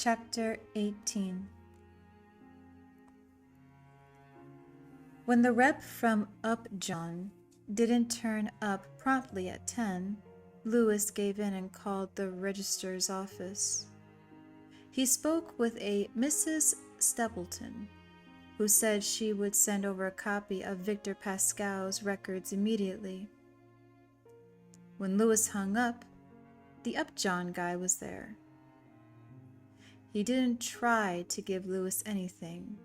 Chapter 18. When the rep from Upjohn didn't turn up promptly at 10, Lewis gave in and called the registrar's office. He spoke with a Mrs. Stapleton, who said she would send over a copy of Victor Pascal's records immediately. When Lewis hung up, the Upjohn guy was there. He didn't try to give Lewis anything,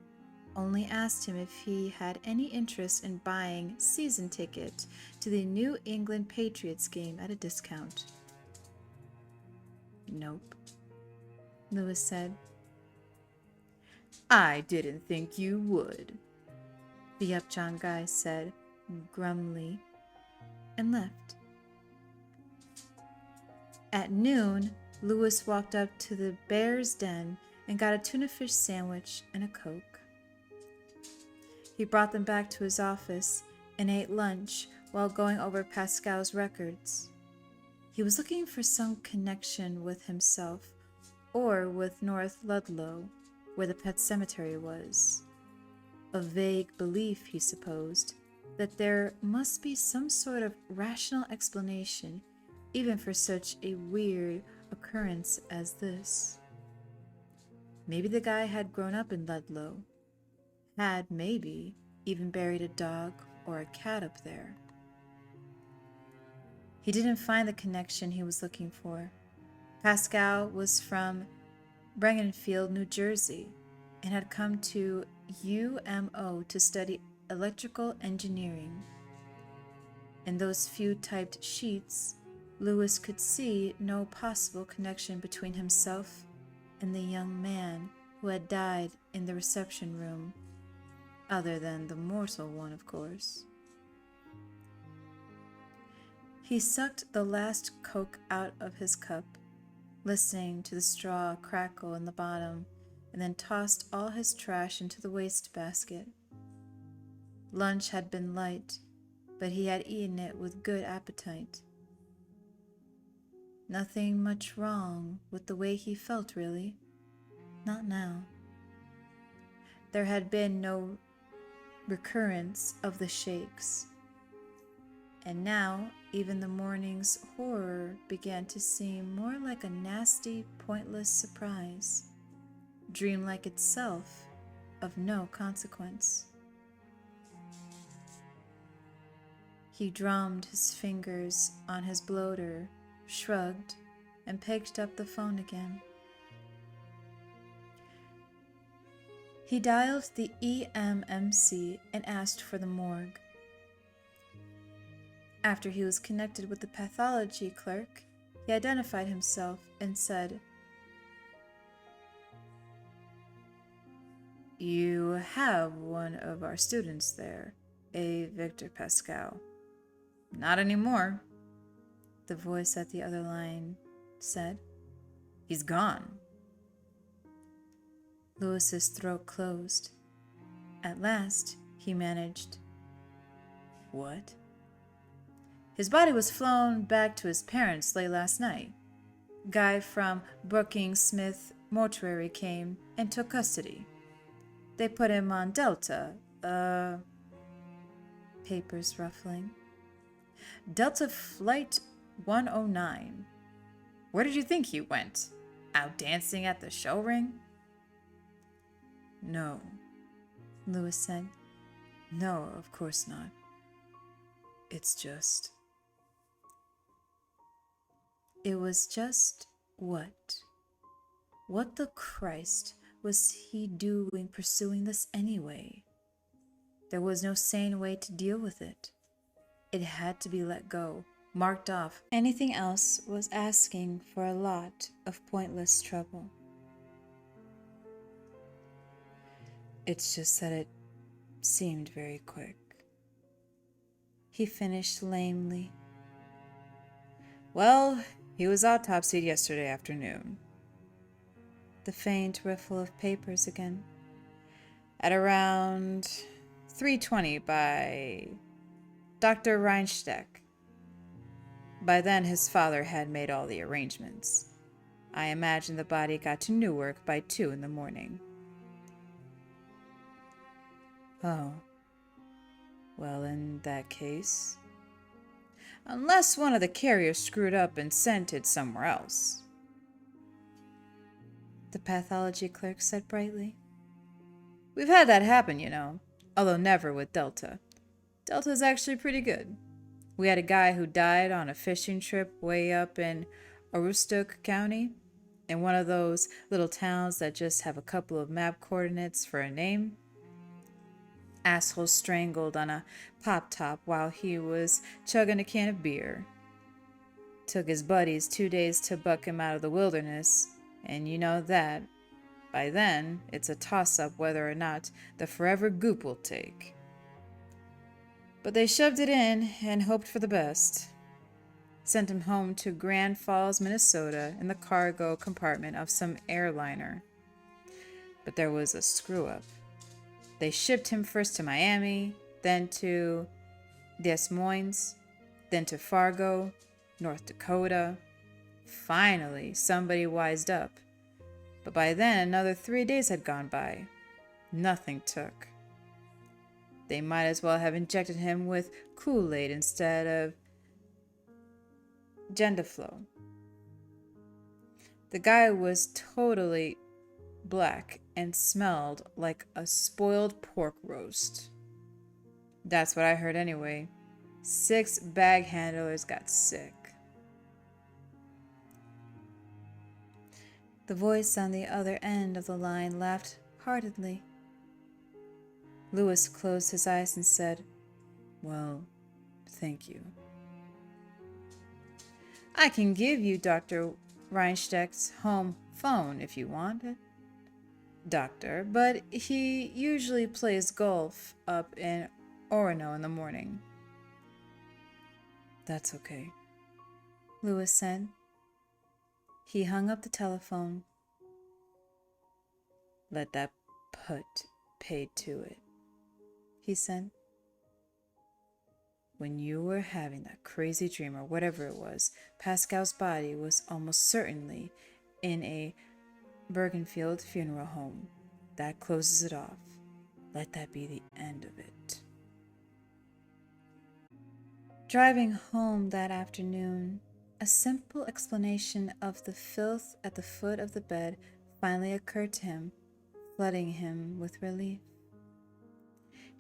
only asked him if he had any interest in buying season ticket to the New England Patriots game at a discount. "Nope," Lewis said. "I didn't think you would," the Upjohn guy said grumly, and left. At noon, Lewis walked up to the Bear's Den and got a tuna fish sandwich and a Coke. He brought them back to his office and ate lunch while going over Pascal's records. He was looking for some connection with himself or with North Ludlow, where the pet cemetery was. A vague belief, he supposed, that there must be some sort of rational explanation even for such a weird occurrence as this. Maybe the guy had grown up in Ludlow, had maybe even buried a dog or a cat up there. He didn't find the connection he was looking for. Pascal was from Breckenfield, New Jersey, and had come to UMO to study electrical engineering. In those few typed sheets, Lewis could see no possible connection between himself and the young man who had died in the reception room, other than the mortal one, of course. He sucked the last Coke out of his cup, listening to the straw crackle in the bottom, and then tossed all his trash into the wastebasket. Lunch had been light, but he had eaten it with good appetite. Nothing much wrong with the way he felt, really. Not now. There had been no recurrence of the shakes, and now even the morning's horror began to seem more like a nasty, pointless surprise, dreamlike itself, of no consequence. He drummed his fingers on his bloater, shrugged, and picked up the phone again. He dialed the EMMC and asked for the morgue. After he was connected with the pathology clerk, he identified himself and said, "You have one of our students there, a Victor Pascal." "Not anymore," the voice at the other line said. "He's gone." Lewis's throat closed. At last, he managed, "What?" "His body was flown back to his parents late last night. Guy from 𝘕𝘂𝑠mith mortuary came and took custody. They put him on Delta, papers ruffling. Delta Flight 109. Where did you think he went? Out dancing at the show ring?" "No," Lewis said. "No, of course not. It's just..." It was just what? What the Christ was he doing pursuing this anyway? There was no sane way to deal with it. It had to be let go, marked off. Anything else was asking for a lot of pointless trouble. It's just that it seemed very quick, he finished lamely. "Well, he was autopsied yesterday afternoon." The faint riffle of papers again. "At around 3:20 by Dr. Reinsteck. By then his father had made all the arrangements. I imagine the body got to Newark by 2 in the morning. Oh. Well, in that case... Unless one of the carriers screwed up and sent it somewhere else. The pathology clerk said brightly. We've had that happen, you know, although never with Delta. Delta's actually pretty good. We had a guy who died on a fishing trip way up in 𝘕𝘂𝘓𝘃 County, in one of those little towns that just have a couple of map coordinates for a name. Asshole strangled on a pop-top while he was chugging a can of beer. Took his buddies 2 days to buck him out of the wilderness, and you know that, by then, it's a toss-up whether or not the forever goop will take. But they shoved it in and hoped for the best. Sent him home to Grand Falls, Minnesota in the cargo compartment of some airliner. But there was a screw-up. They shipped him first to Miami, then to Des Moines, then to Fargo, North Dakota. Finally, somebody wised up. But by then, another 3 days had gone by. Nothing took. They might as well have injected him with Kool-Aid instead of Gendaflow. The guy was totally black and smelled like a spoiled pork roast. That's what I heard anyway. 6 bag handlers got sick. The voice on the other end of the line laughed heartedly. Lewis closed his eyes and said, Well, thank you. I can give you Dr. Reinsteck's home phone if you want it, Doctor, but he usually plays golf up in Orono in the morning. That's okay, Lewis said. He hung up the telephone. Let that put paid to it, he said. When you were having that crazy dream or whatever it was, Pascal's body was almost certainly in a Bergenfield funeral home. That closes it off. Let that be the end of it. Driving home that afternoon, a simple explanation of the filth at the foot of the bed finally occurred to him, flooding him with relief.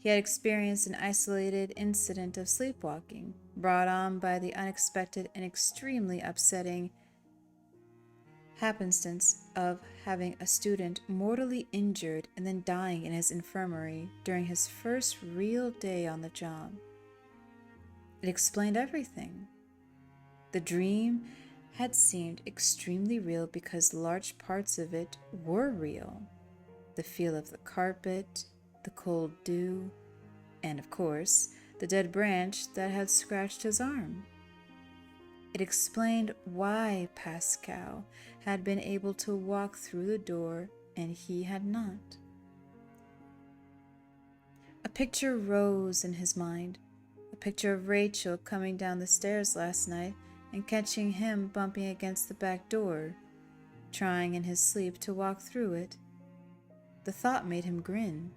He had experienced an isolated incident of sleepwalking, brought on by the unexpected and extremely upsetting happenstance of having a student mortally injured and then dying in his infirmary during his first real day on the job. It explained everything. The dream had seemed extremely real because large parts of it were real. The feel of the carpet, the cold dew, and of course, the dead branch that had scratched his arm. It explained why Pascal had been able to walk through the door and he had not. A picture rose in his mind, a picture of Rachel coming down the stairs last night and catching him bumping against the back door, trying in his sleep to walk through it. The thought made him grin.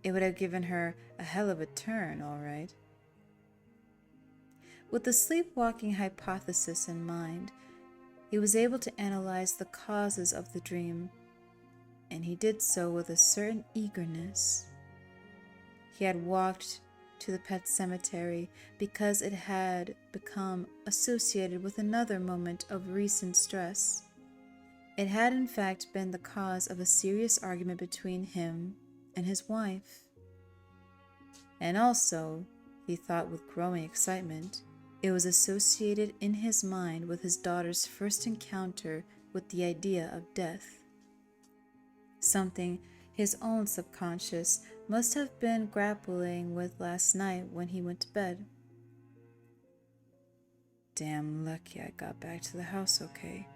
It would have given her a hell of a turn, all right. With the sleepwalking hypothesis in mind, he was able to analyze the causes of the dream, and he did so with a certain eagerness. He had walked to the pet cemetery because it had become associated with another moment of recent stress. It had in fact been the cause of a serious argument between him and his wife. And also, he thought with growing excitement, it was associated in his mind with his daughter's first encounter with the idea of death. Something his own subconscious must have been grappling with last night when he went to bed. Damn lucky I got back to the house okay.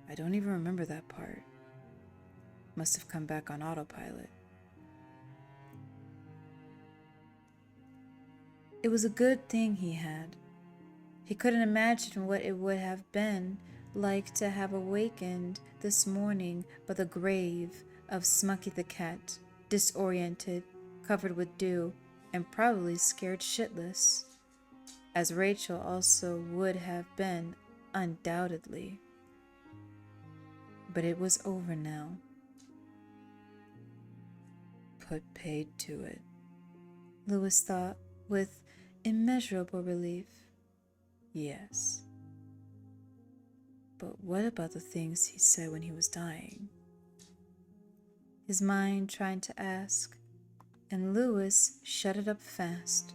I don't even remember that part. Must have come back on autopilot. It was a good thing he had. He couldn't imagine what it would have been like to have awakened this morning by the grave of Smucky the cat, disoriented, covered with dew, and probably scared shitless, as Rachel also would have been, undoubtedly. But it was over now. Put paid to it, Louis thought with immeasurable relief. Yes. But what about the things he said when he was dying? His mind tried to ask, and Louis shut it up fast.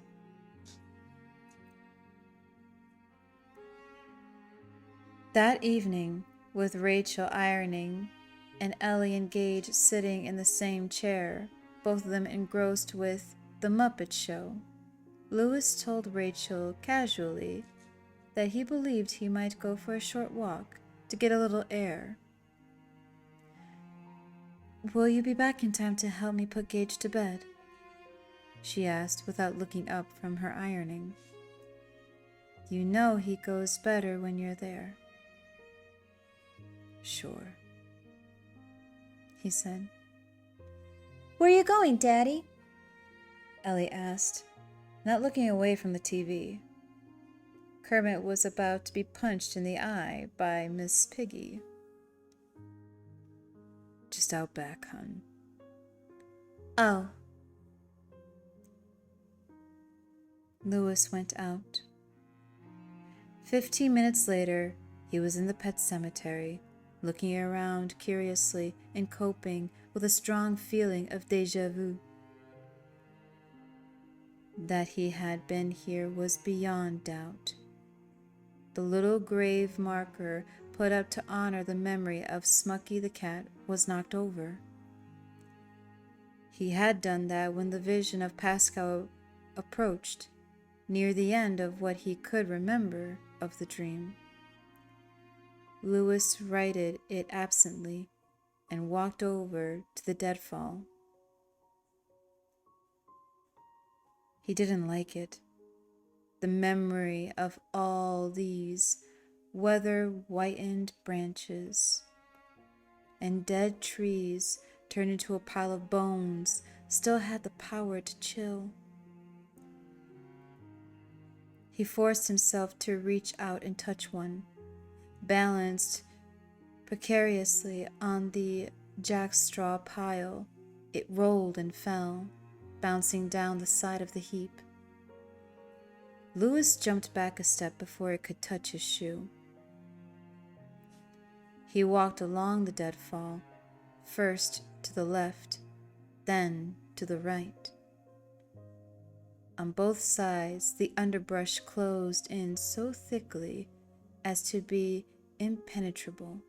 That evening, with Rachel ironing and Ellie and Gage sitting in the same chair, both of them engrossed with The Muppet Show, Louis told Rachel casually that he believed he might go for a short walk to get a little air. "Will you be back in time to help me put Gage to bed?" she asked without looking up from her ironing. "You know he goes better when you're there." "Sure," he said. "Where are you going, Daddy?" Ellie asked, not looking away from the TV. Kermit was about to be punched in the eye by Miss Piggy. "Just out back, hon." "Oh." Louis went out. 15 minutes later, he was in the pet cemetery, looking around curiously and coping with a strong feeling of déjà vu. That he had been here was beyond doubt. The little grave marker put up to honor the memory of Smucky the cat was knocked over. He had done that when the vision of Pascal approached, near the end of what he could remember of the dream. Louis righted it absently and walked over to the deadfall. He didn't like it. The memory of all these weather-whitened branches and dead trees turned into a pile of bones still had the power to chill. He forced himself to reach out and touch one, balanced precariously on the jackstraw pile. It rolled and fell, bouncing down the side of the heap. Louis jumped back a step before it could touch his shoe. He walked along the deadfall, first to the left, then to the right. On both sides, the underbrush closed in so thickly as to be impenetrable.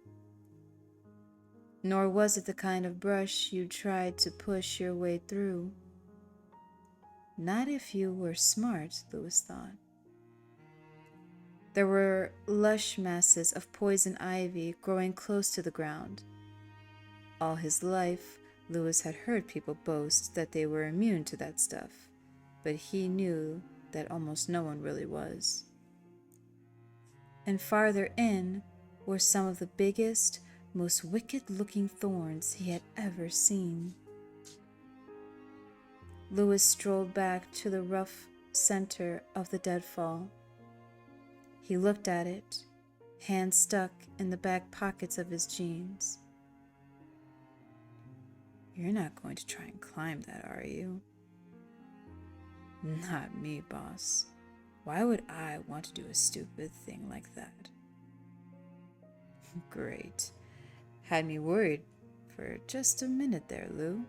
Nor was it the kind of brush you tried to push your way through. Not if you were smart, Louis thought. There were lush masses of poison ivy growing close to the ground. All his life, Louis had heard people boast that they were immune to that stuff, but he knew that almost no one really was. And farther in were some of the biggest, most wicked-looking thorns he had ever seen. Louis strolled back to the rough center of the deadfall. He looked at it, hands stuck in the back pockets of his jeans. "You're not going to try and climb that, are you?" "Not me, boss. Why would I want to do a stupid thing like that?" "Great. Had me worried for just a minute there, Lou.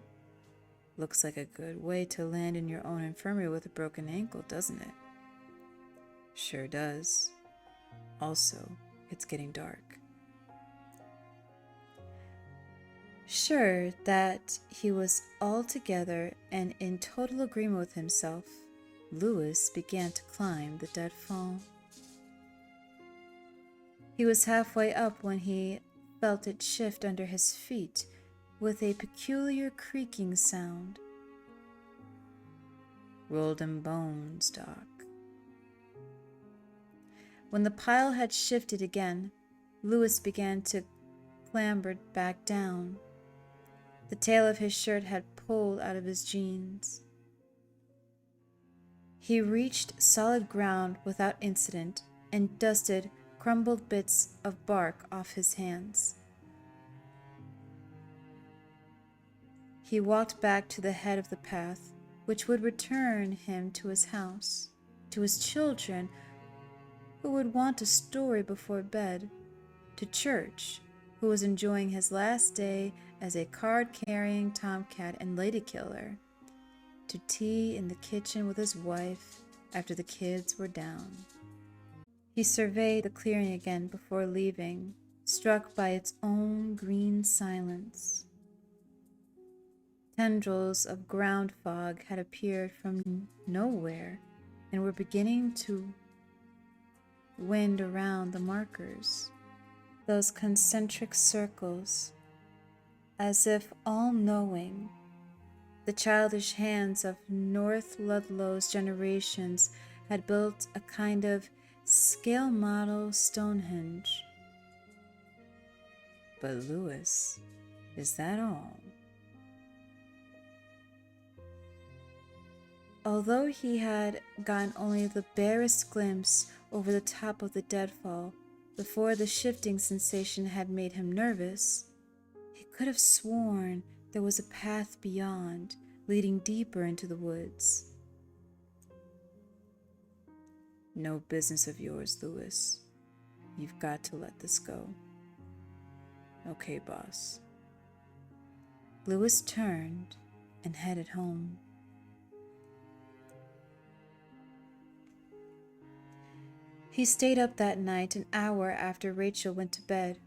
Looks like a good way to land in your own infirmary with a broken ankle, doesn't it?" "Sure does. Also, it's getting dark." Sure that he was altogether and in total agreement with himself, Louis began to climb the deadfall. He was halfway up when he felt it shift under his feet with a peculiar creaking sound. "Rolled them bones, Doc." When the pile had shifted again, Louis began to clamber back down. The tail of his shirt had pulled out of his jeans. He reached solid ground without incident and dusted crumbled bits of bark off his hands. He walked back to the head of the path, which would return him to his house, to his children, who would want a story before bed, to Church, who was enjoying his last day as a card-carrying tomcat and lady killer, to tea in the kitchen with his wife after the kids were down. He surveyed the clearing again before leaving, struck by its own green silence. Tendrils of ground fog had appeared from nowhere and were beginning to wind around the markers, those concentric circles, as if all-knowing. The childish hands of North Ludlow's generations had built a kind of scale model Stonehenge. But Louis, is that all? Although he had gotten only the barest glimpse over the top of the deadfall before the shifting sensation had made him nervous, he could have sworn there was a path beyond, leading deeper into the woods. No business of yours, Louis. You've got to let this go. Okay, boss. Louis turned and headed home. He stayed up that night an hour after Rachel went to bed,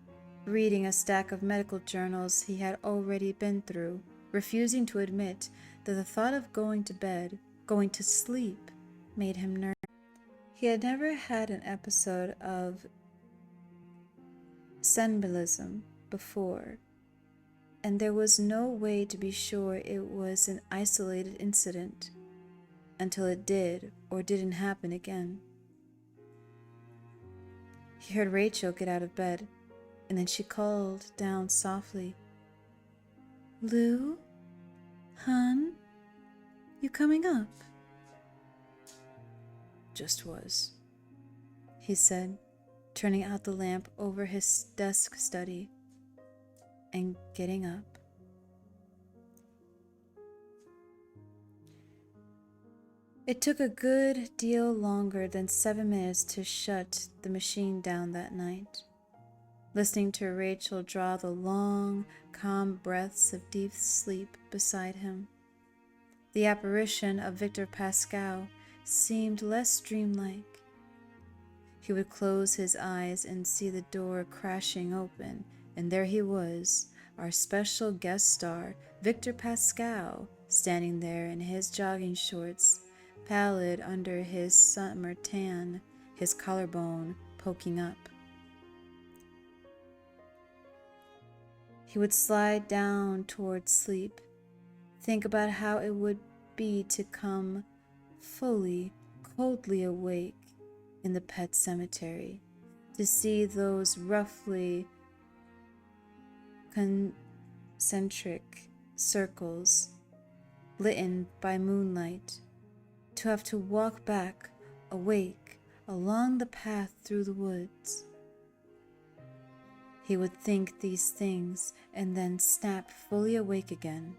reading a stack of medical journals he had already been through, refusing to admit that the thought of going to bed, going to sleep, made him nervous. He had never had an episode of somnambulism before, and there was no way to be sure it was an isolated incident until it did or didn't happen again. He heard Rachel get out of bed, and then she called down softly, "Lou? Hun? You coming up?" "Just was," he said, turning out the lamp over his desk study and getting up. It took a good deal longer than 7 minutes to shut the machine down that night. Listening to Rachel draw the long, calm breaths of deep sleep beside him, the apparition of Victor Pascal seemed less dreamlike. He would close his eyes and see the door crashing open, and there he was, our special guest star, Victor Pascal, standing there in his jogging shorts, pallid under his summer tan, his collarbone poking up. He would slide down toward sleep, think about how it would be to come fully, coldly awake in the pet cemetery, to see those roughly concentric circles lit by moonlight, to have to walk back, awake, along the path through the woods. He would think these things and then snap fully awake again.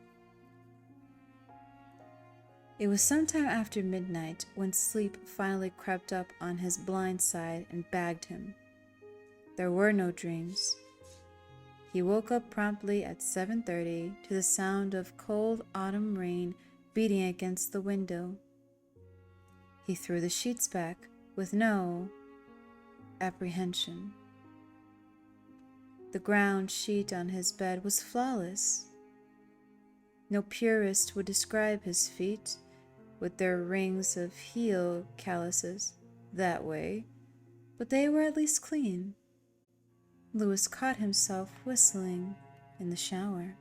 It was sometime after midnight when sleep finally crept up on his blind side and bagged him. There were no dreams. He woke up promptly at 7:30 to the sound of cold autumn rain beating against the window. He threw the sheets back with no apprehension. The ground sheet on his bed was flawless. No purist would describe his feet, with their rings of heel calluses, that way, but they were at least clean. Louis caught himself whistling in the shower.